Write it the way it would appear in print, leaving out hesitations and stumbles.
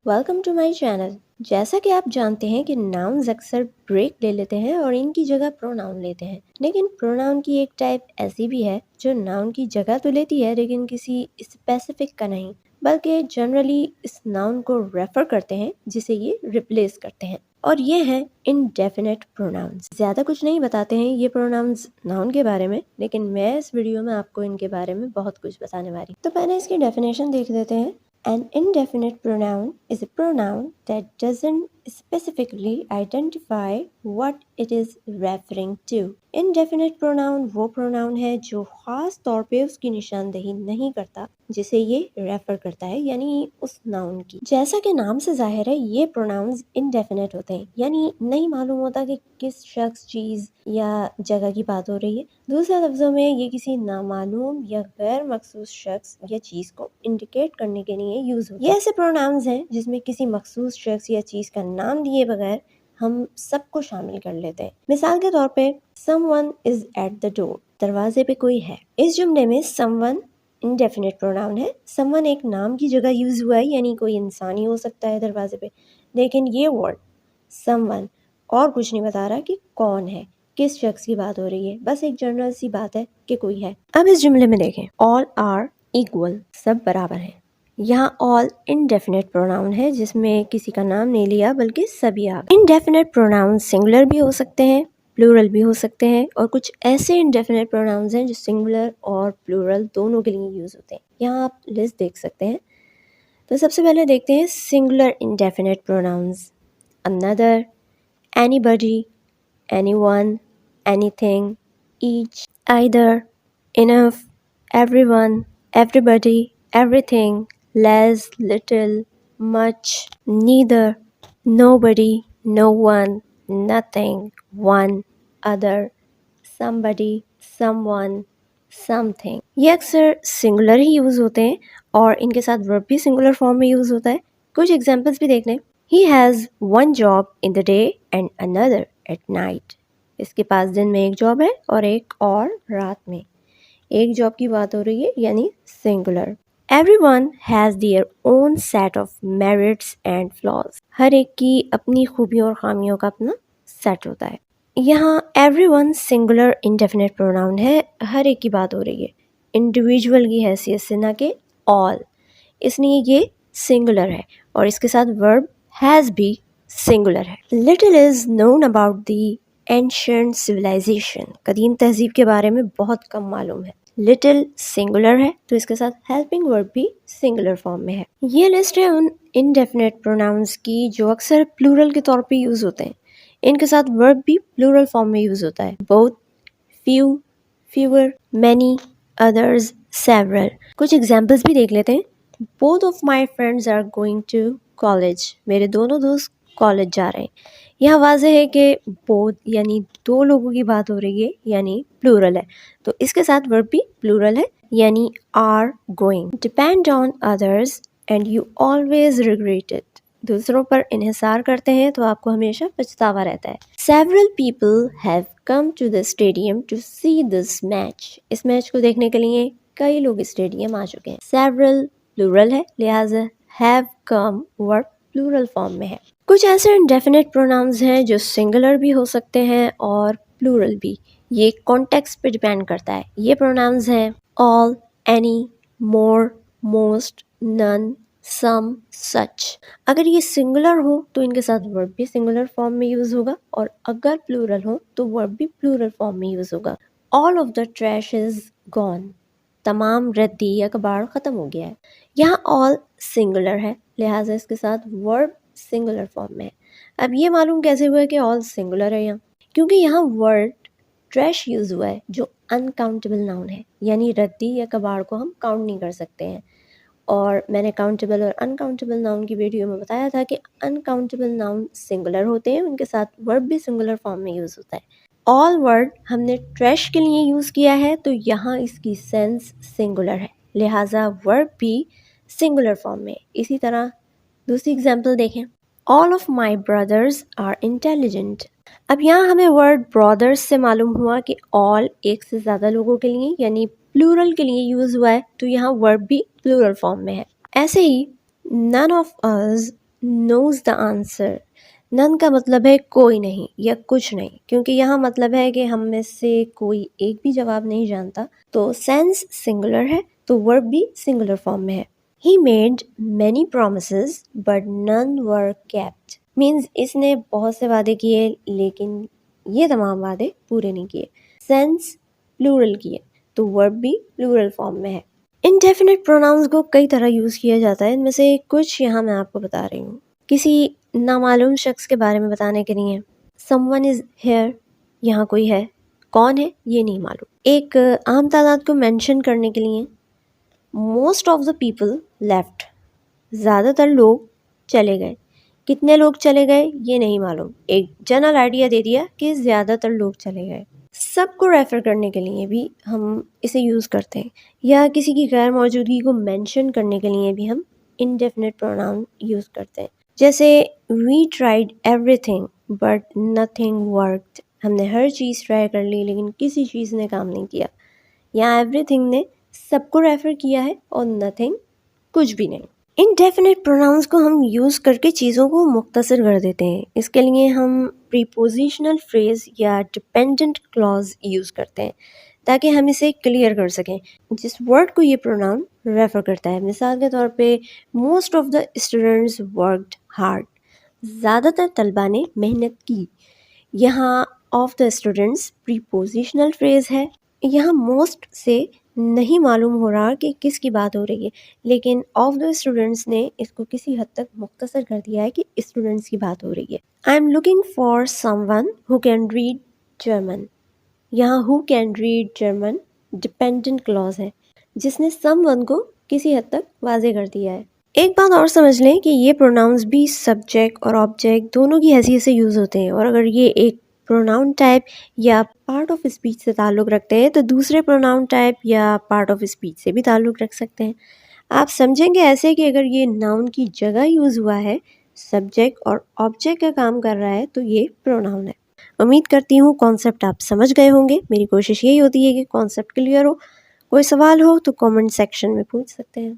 Welcome to my channel. जैसा कि आप जानते हैं कि नाउन्स अक्सर ब्रेक ले लेते हैं और इनकी जगह प्रोनाउन लेते हैं, लेकिन प्रोनाउन की एक टाइप ऐसी भी है जो नाउन की जगह तो लेती है लेकिन किसी स्पेसिफिक का नहीं, बल्कि जनरली इस नाउन को रेफर करते हैं जिसे ये रिप्लेस करते हैं, और ये हैं इनडेफिनेट प्रोनाउंस। ज़्यादा कुछ नहीं बताते हैं ये प्रोनाउंस नाउन के बारे में, लेकिन मैं इस वीडियो में आपको इनके बारे में बहुत कुछ बताने वाली। तो पहले इसकी डेफिनेशन देख लेते हैं। An indefinite pronoun is a pronoun that doesn't specifically identify what it is referring to. Indefinite pronoun वो pronoun है जो खास तौर पे उसकी निशानदेही नहीं करता जिसे ये रेफर करता है, यानी उस नाउन की। जैसा कि नाम से जाहिर है ये प्रोनाउंस इनडेफिनेट होते हैं, यानी नहीं मालूम होता कि किस शख्स, चीज़ या जगह की बात हो रही है। दूसरे लफ्ज़ों में ये किसी नामालूम या गैर मखसूस शख्स या चीज़ को इंडिकेट करने के लिए यूज़ होता है। ये ऐसे प्रोनाउंस हैं जिसमें किसी मखसूस शख्स या चीज़ का नाम दिए बगैर हम सबको शामिल कर लेते हैं। मिसाल के तौर पे someone is at the door, दरवाजे पे कोई है। इस जुमले में someone इनडेफिनेट प्रोनाउन है। someone एक नाम की जगह यूज़ हुआ है, यानी कोई इंसान ही हो सकता है दरवाजे पे, लेकिन ये वर्ड someone और कुछ नहीं बता रहा कि कौन है, किस शख्स की बात हो रही है, बस एक जनरल सी बात है कि कोई है। अब इस जुमले में देखें, ऑल आर इक्वल, सब बराबर हैं। यहाँ ऑल इनडेफिनेट प्रोनाउन है जिसमें किसी का नाम नहीं लिया बल्कि सभी आ गए। इनडेफिनेट प्रोनाउन सिंगुलर भी हो सकते हैं, प्लूरल भी हो सकते हैं, और कुछ ऐसे इनडेफिनेट प्रोनाउंस हैं जो सिंगुलर और प्लूरल दोनों के लिए यूज़ होते हैं। यहाँ आप लिस्ट देख सकते हैं। तो सबसे पहले देखते हैं singular indefinite pronounce. Another, anybody, anyone, anything, each, either, enough, everyone, everybody, everything, less, little, much, neither, nobody, no one, nothing, one, other, somebody, someone, something। ये अक्सर सिंगुलर ही यूज़ होते हैं और इनके साथ वर्ब भी सिंगुलर फॉर्म में use होता है। कुछ एग्जाम्पल्स भी देख लें। He has one job in the day and another at night. इसके पास दिन में एक जॉब है और एक और रात में। एक जॉब की बात हो रही है, यानी singular. Everyone has their own set of merits and flaws. हर एक की अपनी खूबियों और खामियों का अपना सेट होता है। यहाँ everyone सिंगुलर इंडेफिनेट प्रोनाउन है, हर एक की बात हो रही है, इंडिविजुअल की हैसियत से, ना कि ऑल, इसलिए ये सिंगुलर है और इसके साथ वर्ब हैज़ भी सिंगुलर है। Little is known about the ancient civilization, कदीम तहजीब के बारे में बहुत कम मालूम है। लिटिल सिंगुलर है तो इसके साथ हेल्पिंग वर्ब भी सिंगुलर फॉर्म में है। ये लिस्ट है उन इनडेफिनेट प्रोनाउंस की जो अक्सर प्लूरल के तौर पे यूज़ होते हैं। इनके साथ वर्ब भी प्लूरल फॉर्म में यूज़ होता है। Both, few, fewer, many, others, several. कुछ एग्जाम्पल्स भी देख लेते हैं। Both of my friends are going to college, मेरे दोनों दोस्त कॉलेज जा रहे हैं। यह वाज़ेह है कि बोथ यानी दो लोगों की बात हो रही है, यानी प्लूरल है, तो इसके साथ वर्ब भी प्लूरल है, यानी are going. Depend on others and you always regret it, दूसरों पर इन्हिसार करते हैं तो आपको हमेशा पछतावा रहता है। Several people have come to the stadium to see this match, इस मैच को देखने के लिए कई लोग स्टेडियम आ चुके हैं। सेवरल प्लूरल है, लिहाजा have come verb plural form में है। कुछ ऐसे इंडेफिनेट प्रोनाउंस हैं जो सिंगुलर भी हो सकते हैं और प्लूरल भी, ये कॉन्टेक्स्ट पे डिपेंड करता है। ये प्रोनाउंस हैं ऑल, एनी, मोर, मोस्ट, नन, सम, सच। अगर ये सिंगुलर हो तो इनके साथ वर्ब भी सिंगुलर फॉर्म में यूज़ होगा, और अगर प्लूरल हो तो वर्ब भी प्लूरल फॉर्म में यूज़ होगा। All of the trash is gone, तमाम रद्दी या कबाड़ ख़त्म हो गया है। यहाँ ऑल सिंगुलर है, लिहाजा इसके साथ वर्ब सिंगुलर फॉर्म में है। अब ये मालूम कैसे हुआ कि ऑल सिंगुलर है यहाँ? क्योंकि यहाँ वर्ड ट्रैश यूज़ हुआ है जो अनकाउंटेबल नाउन है, यानी रद्दी या कबाड़ को हम काउंट नहीं कर सकते हैं। और मैंने काउंटेबल और अनकाउंटेबल नाउन की वीडियो में बताया था कि अनकाउंटेबल नाउन सिंगुलर होते हैं, उनके साथ वर्ब भी सिंगुलर फॉर्म में यूज़ होता है। ऑल वर्ड हमने ट्रैश के लिए यूज़ किया है तो यहाँ इसकी सेंस सिंगुलर है, लिहाजा वर्ब भी सिंगुलर फॉर्म में। इसी तरह दूसरी एग्जाम्पल देखें, all of my brothers are intelligent. अब यहाँ हमें वर्ड ब्रदर्स से मालूम हुआ कि ऑल एक से ज़्यादा लोगों के लिए यानी प्लूरल के लिए यूज़ हुआ है, तो यहाँ वर्ब भी प्लूरल फॉर्म में है। ऐसे ही none of us knows the answer. none کا مطلب ہے کوئی نہیں یا کچھ نہیں، کیونکہ یہاں مطلب ہے کہ ہم میں سے کوئی ایک بھی جواب نہیں جانتا، تو سینس سنگولر ہے تو ورب بھی سنگولر فارم میں ہے۔ He made many promises but none were kept. means اس نے بہت سے وعدے کیے لیکن یہ تمام وعدے پورے نہیں کیے۔ سینس پلورل کی ہے تو ورب بھی پلورل فارم میں ہے۔ انڈیفینٹ پروناؤنس کو کئی طرح یوز کیا جاتا ہے، ان میں سے کچھ یہاں میں آپ کو بتا رہی ہوں۔ کسی نامعلوم شخص کے بارے میں بتانے کے لیے someone is here، یہاں کوئی ہے، کون ہے یہ نہیں معلوم۔ ایک عام تعداد کو مینشن کرنے کے لیے most of the people left، زیادہ تر لوگ چلے گئے، کتنے لوگ چلے گئے یہ نہیں معلوم، ایک جنرل آئیڈیا دے دیا کہ زیادہ تر لوگ چلے گئے۔ سب کو ریفر کرنے کے لیے بھی ہم اسے یوز کرتے ہیں، یا کسی کی غیر موجودگی کو مینشن کرنے کے لیے بھی ہم انڈیفینٹ پروناؤن یوز کرتے ہیں، جیسے we tried everything but nothing worked، ہم نے ہر چیز ٹرائی کر لی لیکن کسی چیز نے کام نہیں کیا۔ یہاں ایوری تھنگ نے سب کو ریفر کیا ہے اور نتھنگ کچھ بھی نہیں۔ انڈیفینٹ پروناؤنس کو ہم یوز کر کے چیزوں کو مختصر کر دیتے ہیں، اس کے لیے ہم پریپوزیشنل فریز یا ڈپینڈنٹ کلاز یوز کرتے ہیں تاکہ ہم اسے کلیئر کر سکیں جس ورڈ کو یہ پروناؤن ریفر کرتا ہے۔ مثال کے طور پہ most of the students worked hard, زیادہ تر طلباء نے محنت کی۔ یہاں آف دا اسٹوڈنٹس پریپوزیشنل فریز ہے، یہاں موسٹ سے نہیں معلوم ہو رہا کہ کس کی بات ہو رہی ہے، لیکن آف دا اسٹوڈنٹس نے اس کو کسی حد تک مختصر کر دیا ہے کہ اسٹوڈنٹس کی بات ہو رہی ہے۔ I am looking for someone who can read German, یہاں who can read German dependent clause ہے جس نے سم ون کو کسی حد تک واضح کر دیا ہے۔ ایک بات اور سمجھ لیں کہ یہ پروناؤنس بھی سبجیکٹ اور آبجیکٹ دونوں کی حیثیت سے یوز ہوتے ہیں، اور اگر یہ ایک پروناؤن ٹائپ یا پارٹ آف اسپیچ سے تعلق رکھتے ہیں تو دوسرے پروناؤن ٹائپ یا پارٹ آف اسپیچ سے بھی تعلق رکھ سکتے ہیں۔ آپ سمجھیں گے ایسے کہ اگر یہ ناؤن کی جگہ یوز ہوا ہے، سبجیکٹ اور آبجیکٹ کا کام کر رہا ہے، تو یہ پروناؤن ہے۔ امید کرتی ہوں کانسیپٹ آپ سمجھ گئے ہوں گے۔ میری کوشش یہی ہوتی ہے کہ کانسیپٹ کلیئر ہو۔ کوئی سوال ہو تو کامنٹ سیکشن میں پوچھ سکتے ہیں۔